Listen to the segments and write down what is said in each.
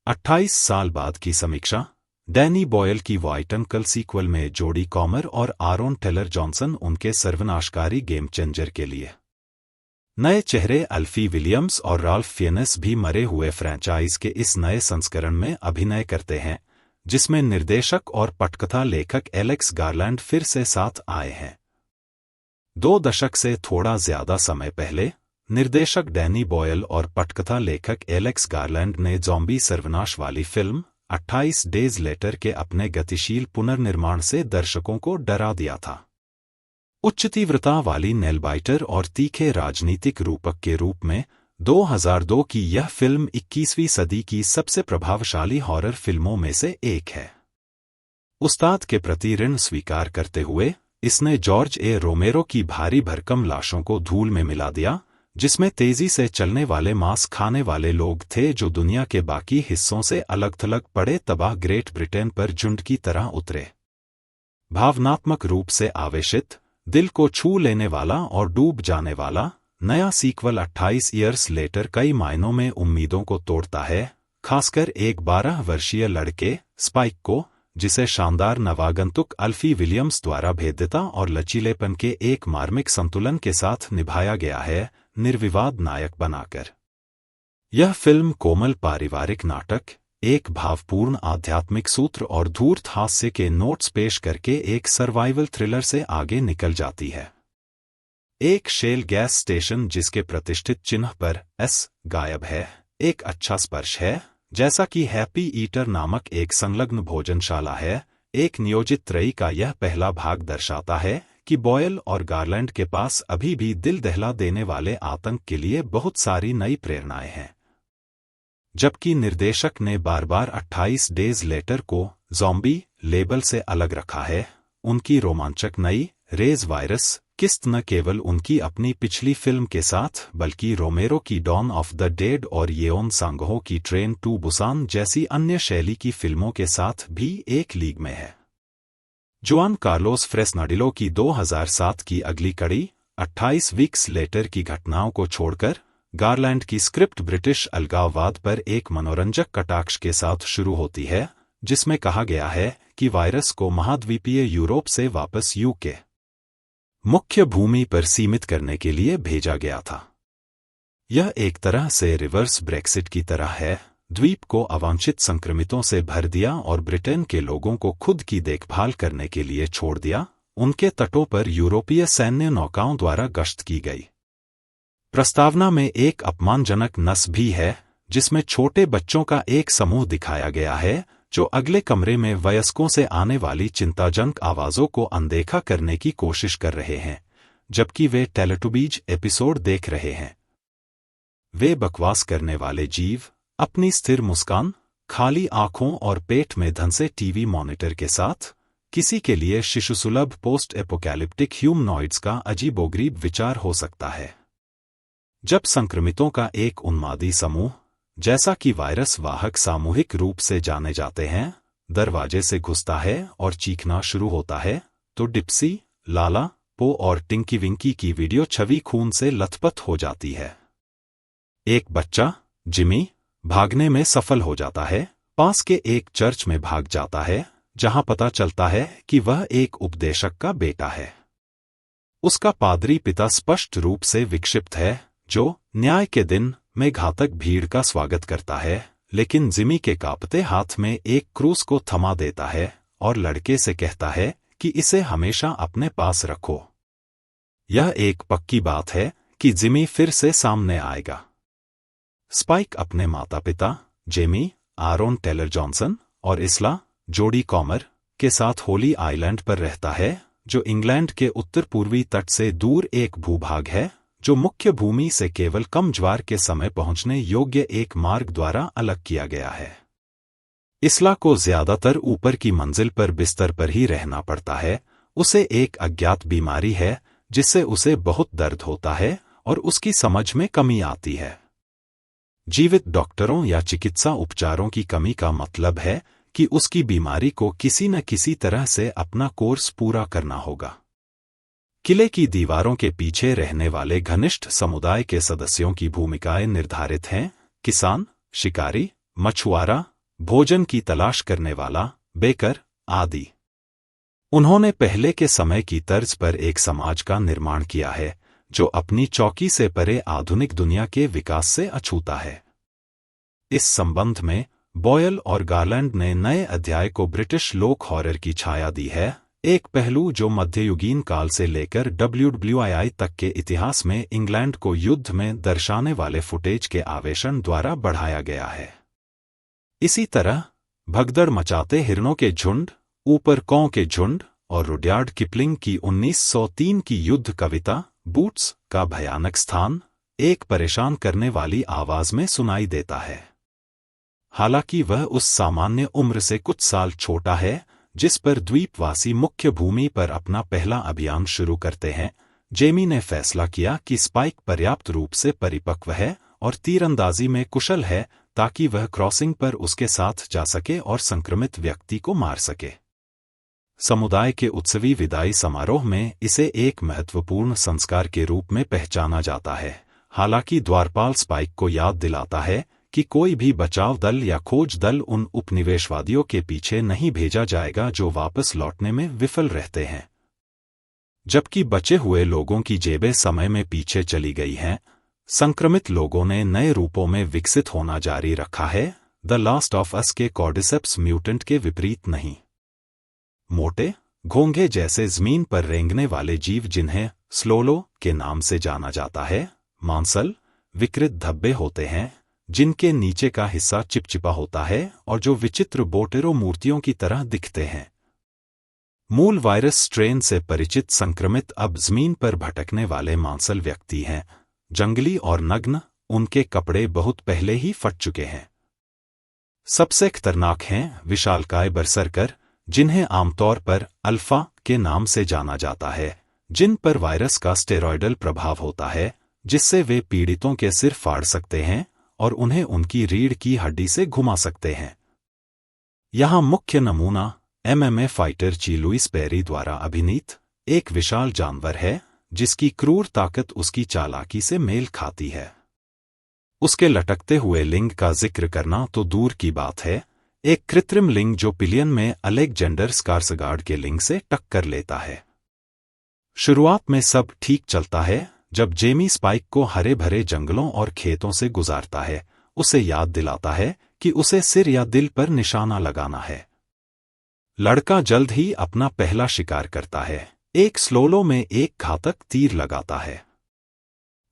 28 साल बाद की समीक्षा। डैनी बॉयल की व्हाइट अंकल सीक्वल में जोडी कॉमर और आरोन टेलर जॉनसन उनके सर्वनाशकारी गेम चेंजर के लिए नए चेहरे। अल्फी विलियम्स और राल्फ फियनेस भी मरे हुए फ्रैंचाइज के इस नए संस्करण में अभिनय करते हैं, जिसमें निर्देशक और पटकथा लेखक एलेक्स गारलैंड फिर से साथ आए हैं। 2 दशक से थोड़ा ज्यादा समय पहले निर्देशक डैनी बॉयल और पटकथा लेखक एलेक्स गारलैंड ने ज़ॉम्बी सर्वनाश वाली फिल्म 28 डेज लेटर के अपने गतिशील पुनर्निर्माण से दर्शकों को डरा दिया था। उच्च तीव्रता वाली नेलबाइटर और तीखे राजनीतिक रूपक के रूप में 2002 की यह फिल्म 21वीं सदी की सबसे प्रभावशाली हॉरर फिल्मों में से एक है। उस्ताद के प्रति ऋण स्वीकार करते हुए इसने जॉर्ज ए रोमेरो की भारी भरकम लाशों को धूल में मिला दिया, जिसमें तेजी से चलने वाले मांस खाने वाले लोग थे जो दुनिया के बाकी हिस्सों से अलग थलग पड़े तबाह ग्रेट ब्रिटेन पर झुंड की तरह उतरे। भावनात्मक रूप से आवेशित, दिल को छू लेने वाला और डूब जाने वाला नया सीक्वल 28 ईयर्स लेटर कई मायनों में उम्मीदों को तोड़ता है, खासकर एक 12 वर्षीय लड़के स्पाइक को, जिसे शानदार नवागंतुक अल्फी विलियम्स द्वारा भेद्यता और लचीलेपन के एक मार्मिक संतुलन के साथ निभाया गया है, निर्विवाद नायक बनाकर। यह फिल्म कोमल पारिवारिक नाटक, एक भावपूर्ण आध्यात्मिक सूत्र और धूर्त हास्य के नोट्स पेश करके एक सर्वाइवल थ्रिलर से आगे निकल जाती है। एक शेल गैस स्टेशन जिसके प्रतिष्ठित चिन्ह पर एस गायब है, एक अच्छा स्पर्श है, जैसा कि हैप्पी ईटर नामक एक संलग्न भोजनशाला है। एक नियोजित त्रयी का यह पहला भाग दर्शाता है कि बॉयल और गारलैंड के पास अभी भी दिल दहला देने वाले आतंक के लिए बहुत सारी नई प्रेरणाएं हैं। जबकि निर्देशक ने बार-बार 28 डेज लेटर को ज़ॉम्बी लेबल से अलग रखा है, उनकी रोमांचक नई रेज वायरस किस्त न केवल उनकी अपनी पिछली फिल्म के साथ बल्कि रोमेरो की डॉन ऑफ द डेड और येओन सांगहो की ट्रेन टू बुसान जैसी अन्य शैली की फिल्मों के साथ भी एक लीग में है। जुआन कार्लोस फ्रेस्नाडिलो की 2007 की अगली कड़ी 28 वीक्स लेटर की घटनाओं को छोड़कर गारलैंड की स्क्रिप्ट ब्रिटिश अलगाववाद पर एक मनोरंजक कटाक्ष के साथ शुरू होती है, जिसमें कहा गया है कि वायरस को महाद्वीपीय यूरोप से वापस यूके मुख्य भूमि पर सीमित करने के लिए भेजा गया था। यह एक तरह से रिवर्स ब्रेक्सिट की तरह है, द्वीप को अवांछित संक्रमितों से भर दिया और ब्रिटेन के लोगों को खुद की देखभाल करने के लिए छोड़ दिया। उनके तटों पर यूरोपीय सैन्य नौकाओं द्वारा गश्त की गई। प्रस्तावना में एक अपमानजनक नस भी है, जिसमें छोटे बच्चों का एक समूह दिखाया गया है जो अगले कमरे में वयस्कों से आने वाली चिंताजनक आवाजों को अनदेखा करने की कोशिश कर रहे हैं, जबकि वे टेलेटुबीज एपिसोड देख रहे हैं। वे बकवास करने वाले जीव अपनी स्थिर मुस्कान, खाली आंखों और पेट में धंसे टीवी मॉनिटर के साथ किसी के लिए शिशुसुलभ पोस्ट एपोकैलिप्टिक ह्यूमनॉइड्स का अजीबोगरीब विचार हो सकता है। जब संक्रमितों का एक उन्मादी समूह, जैसा कि वायरस वाहक सामूहिक रूप से जाने जाते हैं, दरवाजे से घुसता है और चीखना शुरू होता है, तो डिप्सी, लाला, पो और टिंकी विंकी की वीडियो छवि खून से लथपथ हो जाती है। एक बच्चा, जिमी, भागने में सफल हो जाता है, पास के एक चर्च में भाग जाता है, जहां पता चलता है कि वह एक उपदेशक का बेटा है। उसका पादरी पिता स्पष्ट रूप से विक्षिप्त है, जो न्याय के दिन में घातक भीड़ का स्वागत करता है, लेकिन जिमी के कांपते हाथ में एक क्रूस को थमा देता है और लड़के से कहता है कि इसे हमेशा अपने पास रखो। यह एक पक्की बात है कि जिमी फिर से सामने आएगा। स्पाइक अपने माता-पिता, जेमी, आरोन टेलर जॉनसन और इसला, जोडी कॉमर, के साथ होली आइलैंड पर रहता है, जो इंग्लैंड के उत्तर पूर्वी तट से दूर एक भूभाग है, जो मुख्य भूमि से केवल कम ज्वार के समय पहुंचने योग्य एक मार्ग द्वारा अलग किया गया है। इसला को ज्यादातर ऊपर की मंजिल पर बिस्तर पर ही रहना पड़ता है। उसे एक अज्ञात बीमारी है जिससे उसे बहुत दर्द होता है और उसकी समझ में कमी आती है। जीवित डॉक्टरों या चिकित्सा उपचारों की कमी का मतलब है कि उसकी बीमारी को किसी न किसी तरह से अपना कोर्स पूरा करना होगा। किले की दीवारों के पीछे रहने वाले घनिष्ठ समुदाय के सदस्यों की भूमिकाएं निर्धारित हैं: किसान, शिकारी, मछुआरा, भोजन की तलाश करने वाला, बेकर आदि। उन्होंने पहले के समय की तर्ज पर एक समाज का निर्माण किया है जो अपनी चौकी से परे आधुनिक दुनिया के विकास से अछूता है। इस संबंध में बॉयल और गार्लैंड ने नए अध्याय को ब्रिटिश लोक हॉरर की छाया दी है, एक पहलू जो मध्ययुगीन काल से लेकर WWII तक के इतिहास में इंग्लैंड को युद्ध में दर्शाने वाले फुटेज के आवेशन द्वारा बढ़ाया गया है। इसी तरह भगदड़ मचाते हिरणों के झुंड, ऊपर कौओं के झुंड और रुडयार्ड किपलिंग की 1903 की युद्ध कविता बूट्स का भयानक स्थान एक परेशान करने वाली आवाज में सुनाई देता है। हालांकि वह उस सामान्य उम्र से कुछ साल छोटा है जिस पर द्वीपवासी मुख्य भूमि पर अपना पहला अभियान शुरू करते हैं, जेमी ने फैसला किया कि स्पाइक पर्याप्त रूप से परिपक्व है और तीरंदाजी में कुशल है ताकि वह क्रॉसिंग पर उसके साथ जा सके और संक्रमित व्यक्ति को मार सके। समुदाय के उत्सवी विदाई समारोह में इसे एक महत्वपूर्ण संस्कार के रूप में पहचाना जाता है। हालांकि द्वारपाल स्पाइक को याद दिलाता है कि कोई भी बचाव दल या खोज दल उन उपनिवेशवादियों के पीछे नहीं भेजा जाएगा जो वापस लौटने में विफल रहते हैं। जबकि बचे हुए लोगों की जेबें समय में पीछे चली गई हैं, संक्रमित लोगों ने नए रूपों में विकसित होना जारी रखा है, द लास्ट ऑफ अस के कॉर्डिसेप्स म्यूटेंट के विपरीत नहीं। मोटे, घोंघे जैसे जमीन पर रेंगने वाले जीव जिन्हें स्लोलो के नाम से जाना जाता है, मांसल, विकृत धब्बे होते हैं जिनके नीचे का हिस्सा चिपचिपा होता है और जो विचित्र बोटेरो मूर्तियों की तरह दिखते हैं। मूल वायरस स्ट्रेन से परिचित संक्रमित अब जमीन पर भटकने वाले मांसल व्यक्ति हैं, जंगली और नग्न, उनके कपड़े बहुत पहले ही फट चुके हैं। सबसे खतरनाक हैं विशालकाय बरसरकर, जिन्हें आमतौर पर अल्फा के नाम से जाना जाता है, जिन पर वायरस का स्टेरॉयडल प्रभाव होता है जिससे वे पीड़ितों के सिर फाड़ सकते हैं और उन्हें उनकी रीढ़ की हड्डी से घुमा सकते हैं। यहाँ मुख्य नमूना MMA फाइटर ची लुइस पेरी द्वारा अभिनीत एक विशाल जानवर है जिसकी क्रूर ताकत उसकी चालाकी से मेल खाती है। उसके लटकते हुए लिंग का जिक्र करना तो दूर की बात है, एक कृत्रिम लिंग जो पिलियन में अलेक्जेंडर स्कार्सगार्ड के लिंग से टक्कर लेता है। शुरुआत में सब ठीक चलता है जब जेमी स्पाइक को हरे भरे जंगलों और खेतों से गुजारता है, उसे याद दिलाता है कि उसे सिर या दिल पर निशाना लगाना है। लड़का जल्द ही अपना पहला शिकार करता है, एक स्लोलो में एक घातक तीर लगाता है।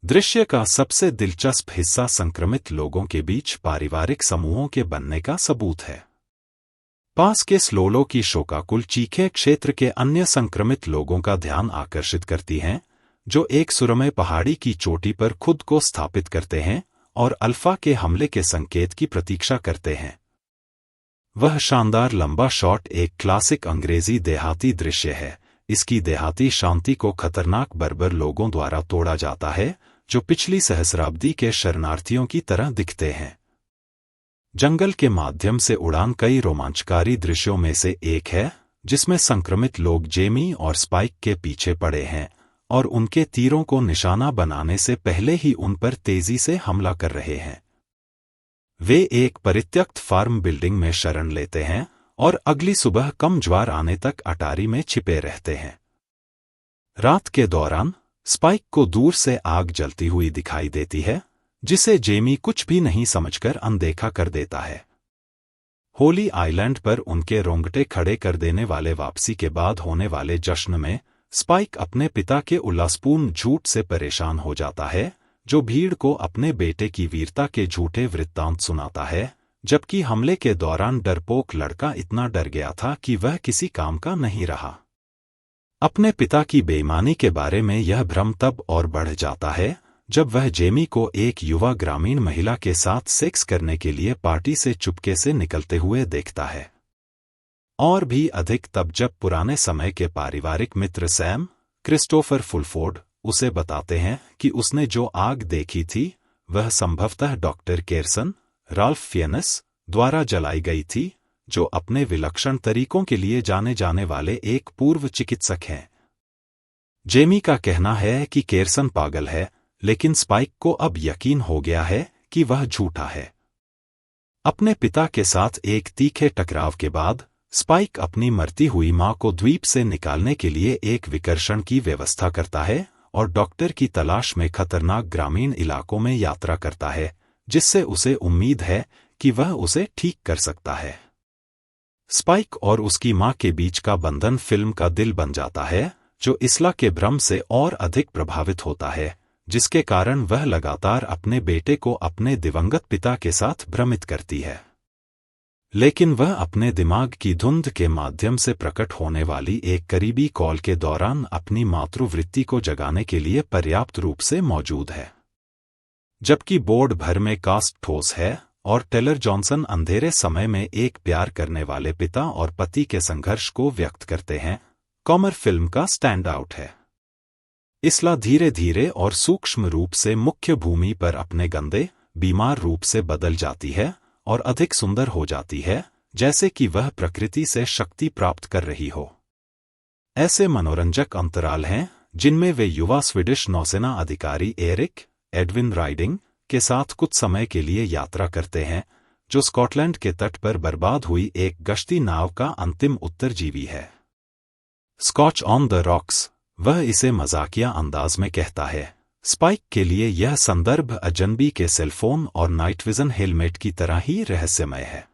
दृश्य का सबसे दिलचस्प हिस्सा संक्रमित लोगों के बीच पारिवारिक समूहों के बनने का सबूत है। पास के स्लोलो की शोकाकुल चीखें क्षेत्र के अन्य संक्रमित लोगों का ध्यान आकर्षित करती हैं, जो एक सुरम्य पहाड़ी की चोटी पर खुद को स्थापित करते हैं और अल्फा के हमले के संकेत की प्रतीक्षा करते हैं। वह शानदार लंबा शॉट एक क्लासिक अंग्रेजी देहाती दृश्य है। इसकी देहाती शांति को खतरनाक बर्बर लोगों द्वारा तोड़ा जाता है जो पिछली सहस्राब्दी के शरणार्थियों की तरह दिखते हैं। जंगल के माध्यम से उड़ान कई रोमांचकारी दृश्यों में से एक है जिसमें संक्रमित लोग जेमी और स्पाइक के पीछे पड़े हैं और उनके तीरों को निशाना बनाने से पहले ही उन पर तेजी से हमला कर रहे हैं। वे एक परित्यक्त फार्म बिल्डिंग में शरण लेते हैं और अगली सुबह कम ज्वार आने तक अटारी में छिपे रहते हैं। रात के दौरान स्पाइक को दूर से आग जलती हुई दिखाई देती है, जिसे जेमी कुछ भी नहीं समझकर अनदेखा कर देता है। होली आइलैंड पर उनके रोंगटे खड़े कर देने वाले वापसी के बाद होने वाले जश्न में स्पाइक अपने पिता के उल्लासपूर्ण झूठ से परेशान हो जाता है, जो भीड़ को अपने बेटे की वीरता के झूठे वृत्तांत सुनाता है, जबकि हमले के दौरान डरपोक लड़का इतना डर गया था कि वह किसी काम का नहीं रहा। अपने पिता की बेईमानी के बारे में यह भ्रम तब और बढ़ जाता है जब वह जेमी को एक युवा ग्रामीण महिला के साथ सेक्स करने के लिए पार्टी से चुपके से निकलते हुए देखता है। और भी अधिक तब जब पुराने समय के पारिवारिक मित्र सैम, क्रिस्टोफर फुलफोर्ड उसे बताते हैं कि उसने जो आग देखी थी वह संभवतः डॉक्टर केरसन, राल्फ फियनस द्वारा जलाई गई थी, जो अपने विलक्षण तरीकों के लिए जाने जाने वाले एक पूर्व चिकित्सक हैं। जेमी का कहना है कि केरसन पागल है, लेकिन स्पाइक को अब यकीन हो गया है कि वह झूठा है। अपने पिता के साथ एक तीखे टकराव के बाद स्पाइक अपनी मरती हुई मां को द्वीप से निकालने के लिए एक विकर्षण की व्यवस्था करता है और डॉक्टर की तलाश में खतरनाक ग्रामीण इलाकों में यात्रा करता है, जिससे उसे उम्मीद है कि वह उसे ठीक कर सकता है। स्पाइक और उसकी मां के बीच का बंधन फिल्म का दिल बन जाता है, जो इस्ला के भ्रम से और अधिक प्रभावित होता है, जिसके कारण वह लगातार अपने बेटे को अपने दिवंगत पिता के साथ भ्रमित करती है। लेकिन वह अपने दिमाग की धुंध के माध्यम से प्रकट होने वाली एक करीबी कॉल के दौरान अपनी मातृवृत्ति को जगाने के लिए पर्याप्त रूप से मौजूद है। जबकि बोर्ड भर में कास्ट ठोस है और टेलर जॉनसन अंधेरे समय में एक प्यार करने वाले पिता और पति के संघर्ष को व्यक्त करते हैं, कॉमर फिल्म का स्टैंड आउट है। इस्ला धीरे धीरे और सूक्ष्म रूप से मुख्य भूमि पर अपने गंदे, बीमार रूप से बदल जाती है और अधिक सुंदर हो जाती है, जैसे कि वह प्रकृति से शक्ति प्राप्त कर रही हो। ऐसे मनोरंजक अंतराल हैं जिनमें वे युवा स्वीडिश नौसेना अधिकारी एरिक एडविन राइडिंग के साथ कुछ समय के लिए यात्रा करते हैं, जो स्कॉटलैंड के तट पर बर्बाद हुई एक गश्ती नाव का अंतिम उत्तरजीवी है। स्कॉच ऑन द रॉक्स, वह इसे मजाकिया अंदाज में कहता है। स्पाइक के लिए यह संदर्भ अजनबी के सेलफोन और नाइट विजन हेलमेट की तरह ही रहस्यमय है।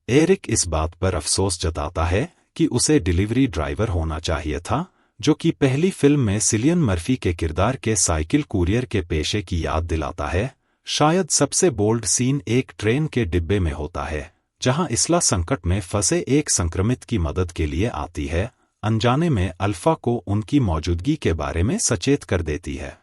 एरिक इस बात पर अफसोस जताता है कि उसे डिलीवरी ड्राइवर होना चाहिए था, जो कि पहली फिल्म में सिलियन मर्फी के किरदार के साइकिल कुरियर के पेशे की याद दिलाता है। शायद सबसे बोल्ड सीन एक ट्रेन के डिब्बे में होता है, जहां इस्ला संकट में फंसे एक संक्रमित की मदद के लिए आती है, अनजाने में अल्फा को उनकी मौजूदगी के बारे में सचेत कर देती है।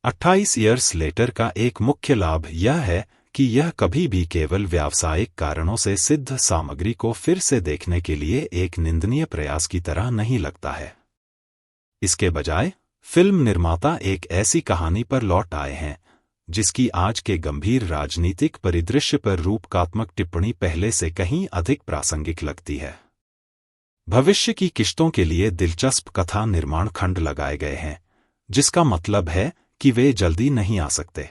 28 ईयर्स लेटर का एक मुख्य लाभ यह है कि यह कभी भी केवल व्यावसायिक कारणों से सिद्ध सामग्री को फिर से देखने के लिए एक निंदनीय प्रयास की तरह नहीं लगता है। इसके बजाय फिल्म निर्माता एक ऐसी कहानी पर लौट आए हैं जिसकी आज के गंभीर राजनीतिक परिदृश्य पर रूपकात्मक टिप्पणी पहले से कहीं अधिक प्रासंगिक लगती है। भविष्य की किश्तों के लिए दिलचस्प कथा निर्माण खंड लगाए गए हैं, जिसका मतलब है कि वे जल्दी नहीं आ सकते।